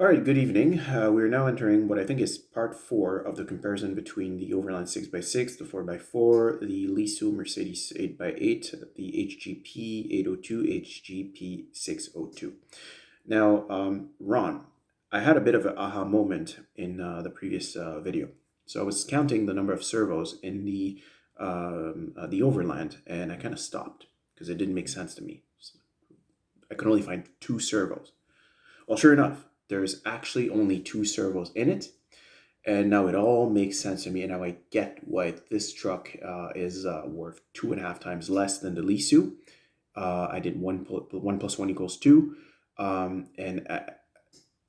All right, good evening. We're now entering what I think is part 4 of the comparison between the Overland 6x6, the 4x4, the Lesu Mercedes 8x8, the HGP 802, HGP 602. Now, Ron, I had a bit of an aha moment in the previous video. So I was counting the number of servos in the Overland, and I kind of stopped because it didn't make sense to me. I could only find 2 servos. Well, sure enough, there's actually only 2 servos in it, and now it all makes sense to me, and now I get why this truck is worth 2.5 times less than the Lesu. I did 1 plus 1 equals 2, and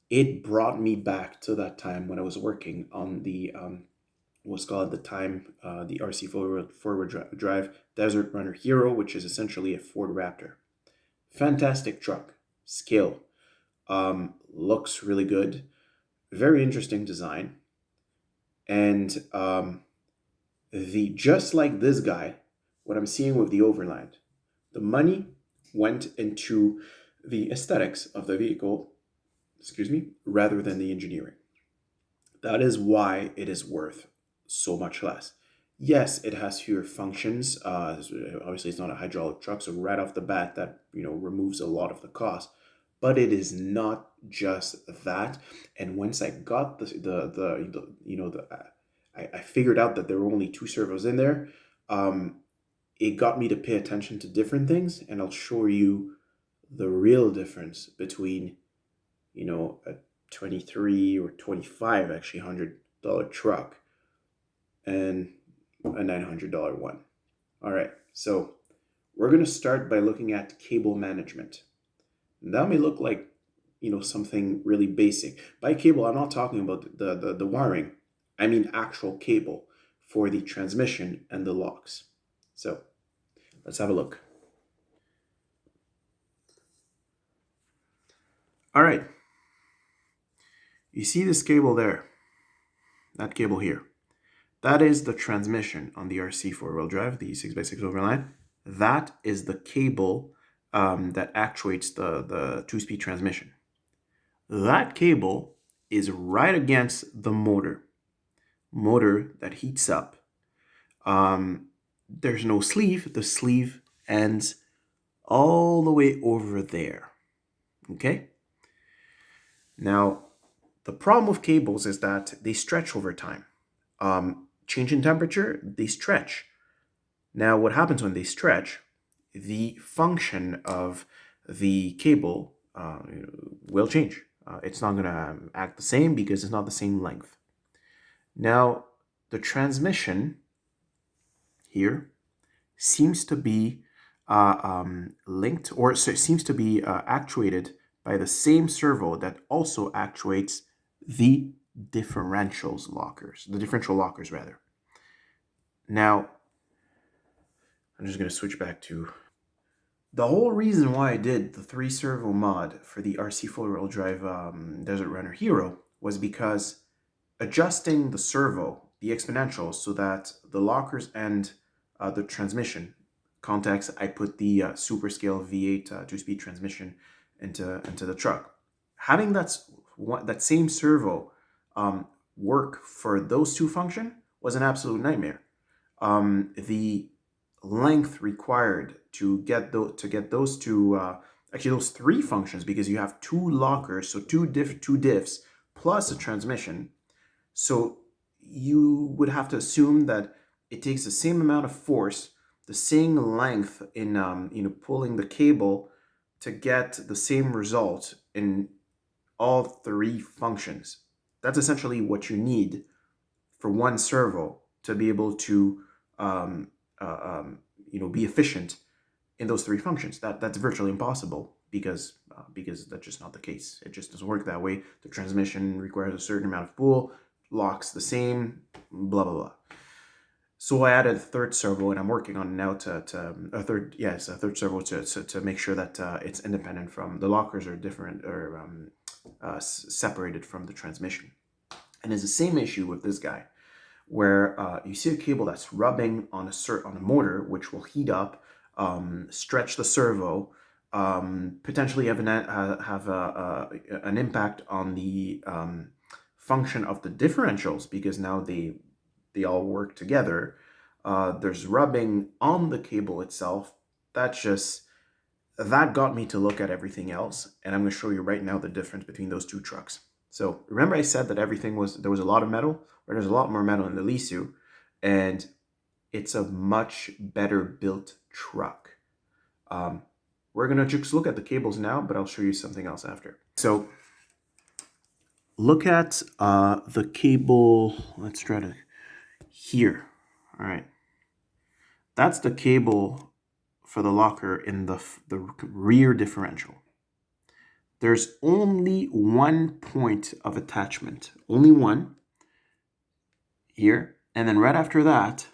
it brought me back to that time when I was working on the what's called at the time the RC4WD drive Desert Runner Hero, which is essentially a Ford Raptor. Fantastic truck, skill. Looks really good, very interesting design, and just like this guy, what I'm seeing with the Overland, the money went into the aesthetics of the vehicle, rather than the engineering. That is why it is worth so much less. Yes, it has fewer functions. Obviously, it's not a hydraulic truck, so right off the bat, that removes a lot of the cost. But it is not just that. And once I got I figured out that there were only 2 servos in there. It got me to pay attention to different things, and I'll show you the real difference between, a 23 or 25 actually $100 truck and a $900 one. All right, so we're going to start by looking at cable management. That may look like, something really basic. By cable, I'm not talking about the wiring. I mean actual cable for the transmission and the locks. So let's have a look. All right. You see this cable there? That cable here. That is the transmission on the RC4WD drive, the 6x6 Overland. That is the cable that actuates the 2-speed transmission. That cable is right against the motor that heats up. There's no sleeve. The sleeve ends all the way over there. Okay? Now, the problem with cables is that they stretch over time. Change in temperature, they stretch. Now, what happens when they stretch? The function of the cable will change. It's not going to act the same because it's not the same length. Now, the transmission here seems to be linked, or seems to be actuated by the same servo that also actuates the differential lockers rather. Now, I'm just going to switch back to the whole reason why I did the 3 servo mod for the RC4WD drive Desert Runner Hero was because adjusting the servo, the exponentials, so that the lockers and the transmission contacts, I put the super scale V8 2-speed transmission into the truck. Having that same servo work for those 2 functions was an absolute nightmare. The length required to get those 2 actually those 3 functions, because you have 2 lockers, so 2 diffs plus a transmission, so you would have to assume that it takes the same amount of force, the same length in pulling the cable to get the same result in all 3 functions. That's essentially what you need for one servo to be able to be efficient in those 3 functions. That's virtually impossible because that's just not the case. It just doesn't work that way. The transmission requires a certain amount of pull, locks the same, blah blah blah. So I added a 3rd servo, and I'm working on now a third servo to make sure that it's independent from the lockers, are different or separated from the transmission. And it's the same issue with this guy, where you see a cable that's rubbing on a motor, which will heat up, stretch the servo, potentially have an impact on the function of the differentials, because now they all work together. There's rubbing on the cable itself. That got me to look at everything else, and I'm going to show you right now the difference between those two trucks. So remember I said that there was a lot of metal, or there's a lot more metal in the Lesu, and it's a much better built truck. We're going to just look at the cables now, but I'll show you something else after. So look at the cable. Let's try to here. All right. That's the cable for the locker in the rear differential. There's only one point of attachment, only one here. And then right after that,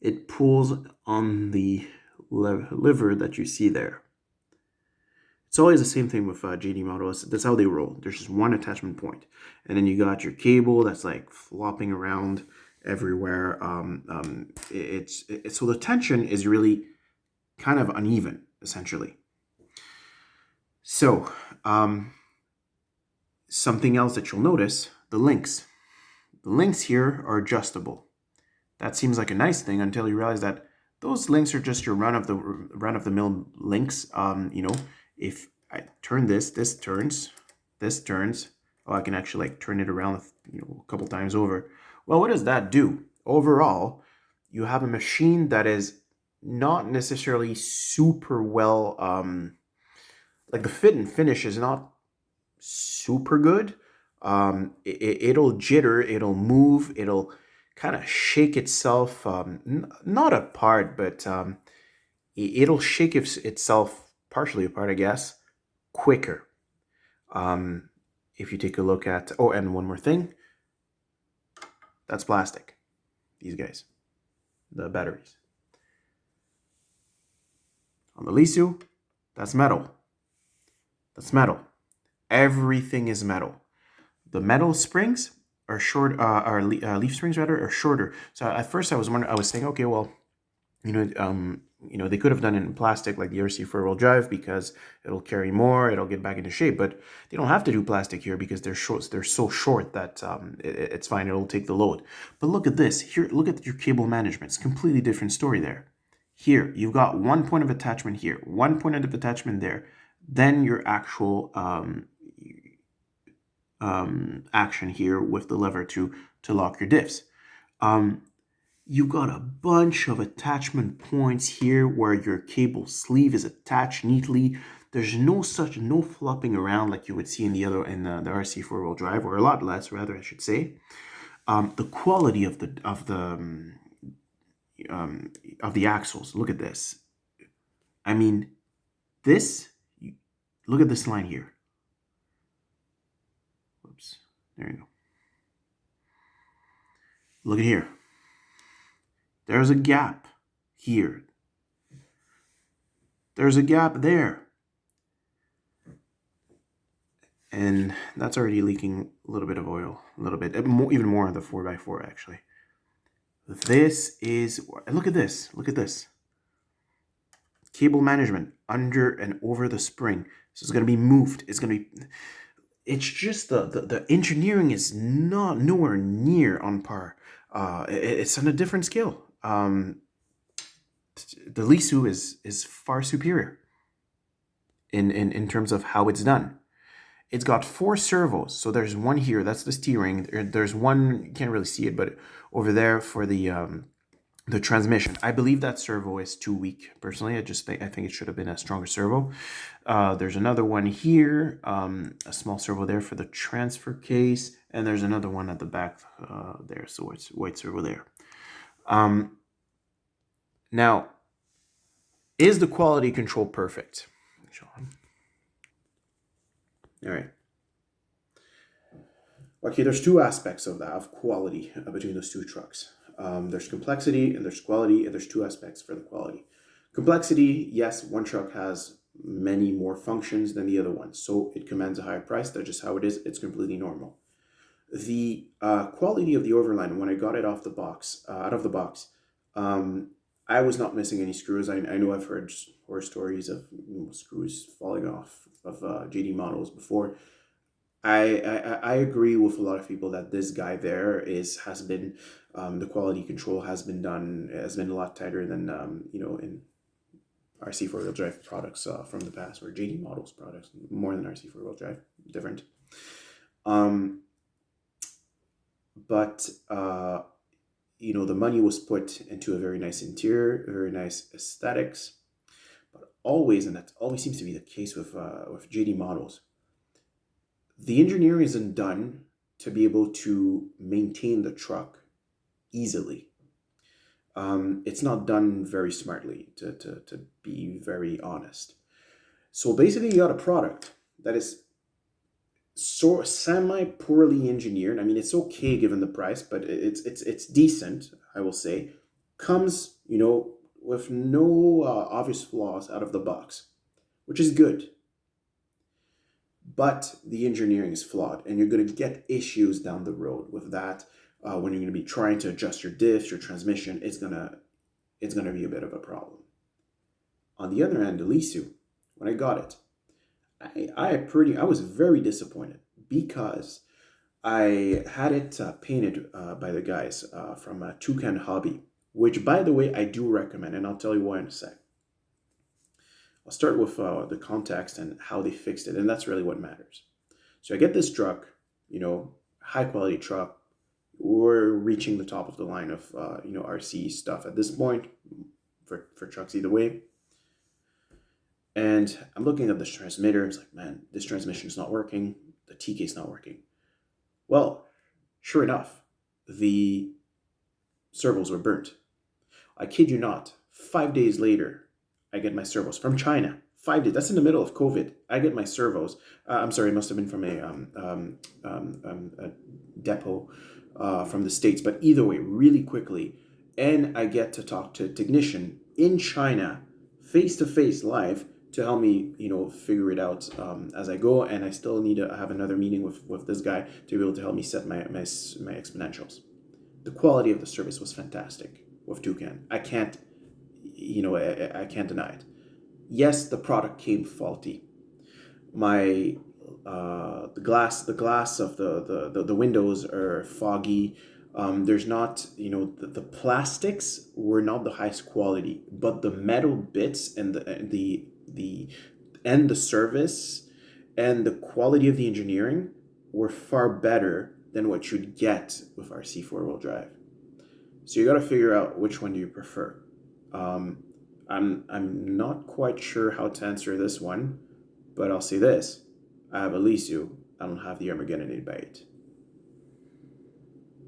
it pulls on the lever that you see there. It's always the same thing with JD models. That's how they roll. There's just one attachment point. And then you got your cable that's like flopping around everywhere. So the tension is really kind of uneven, essentially. So something else that you'll notice, the links. The links here are adjustable. That seems like a nice thing until you realize that those links are just your run-of-the-mill links. You know, if I turn this turns. Oh, I can actually like turn it around, a couple times over. Well, what does that do? Overall, you have a machine that is not necessarily super well, like the fit and finish is not super good. It'll jitter, it'll move, it'll kind of shake itself, not apart, but it'll shake itself partially apart, I guess, quicker. If you take a look at, oh, and one more thing, that's plastic. These guys, the batteries. On the Lesu, that's metal. That's metal. Everything is metal. The metal springs are short, leaf springs rather, are shorter. So at first I was saying, okay, well, they could have done it in plastic like the RC4WD drive because it'll carry more, it'll get back into shape. But they don't have to do plastic here because they're short. They're so short that it's fine. It'll take the load. But look at this. Here, look at your cable management. It's a completely different story there. Here, you've got one point of attachment here, one point of attachment there. Then your actual action here with the lever to lock your diffs. You got a bunch of attachment points here where your cable sleeve is attached neatly. There's no flopping around like you would see in the RC4WD drive, or a lot less, rather, I should say. The quality of the axles. Look at this. I mean, this. Look at this line here. Whoops. There you go. Look at here. There's a gap here. There's a gap there. And that's already leaking a little bit of oil. A little bit. Even more on the 4x4, actually. This is... Look at this. Look at this. Cable management under and over the spring. So it's going to be moved. It's going to be... It's just the engineering is nowhere near on par. It's on a different scale. The Lesu is far superior in terms of how it's done. It's got 4 servos. So there's one here. That's the steering. There's one, you can't really see it, but over there for the transmission. I believe that servo is too weak. Personally, I think it should have been a stronger servo. There's another one here, a small servo there for the transfer case, and there's another one at the back there. So it's white servo there. Now, is the quality control perfect? All right. Okay, there's 2 aspects of that, of quality between those 2 trucks. There's complexity and there's quality, and there's 2 aspects for the quality. Complexity, yes, one truck has many more functions than the other one, so it commands a higher price. That's just how it is. It's completely normal. The quality of the Overland, when I got it out of the box, I I was not missing any screws. I know I've heard horror stories of screws falling off of JD models before. I agree with a lot of people that this guy there has been the quality control has been a lot tighter than in RC4 drive products from the past, or JD models products, more than RC4 drive, different. But the money was put into a very nice interior, very nice aesthetics, but always, and that always seems to be the case with JD models, the engineering isn't done to be able to maintain the truck easily. It's not done very smartly, to be very honest. So basically, you got a product that is so semi-poorly engineered. I mean, it's okay given the price, but it's decent, I will say. Comes, with no obvious flaws out of the box, which is good. But the engineering is flawed, and you're going to get issues down the road with that. When you're going to be trying to adjust your diffs, your transmission, it's gonna be a bit of a problem. On the other hand, the Lesu, when I got it, I was very disappointed because I had it painted by the guys from Toucan Hobby, which, by the way, I do recommend, and I'll tell you why in a sec. I'll start with the context and how they fixed it, and that's really what matters. So I get this truck, high quality truck. We're reaching the top of the line of RC stuff at this point for trucks either way. And I'm looking at this transmitter. It's like, man, this transmission is not working. The TK is not working. Well, sure enough, the servos were burnt. I kid you not. 5 days later, I get my servos from China. 5 days. That's in the middle of COVID. I get my servos. I'm sorry, it must have been from a depot from the States. But either way, really quickly. And I get to talk to a technician in China, face-to-face, live, to help me, figure it out as I go. And I still need to have another meeting with this guy to be able to help me set my exponentials. The quality of the service was fantastic with Toucan. I can't deny it. Yes, the product came faulty. My the glass of the windows are foggy. There's not, the plastics were not the highest quality, but the metal bits and the service and the quality of the engineering were far better than what you'd get with RC four-wheel drive. So you got to figure out which one do you prefer. I'm not quite sure how to answer this one, but I'll say this: I have a Lesu. I don't have the Armageddon 8x8.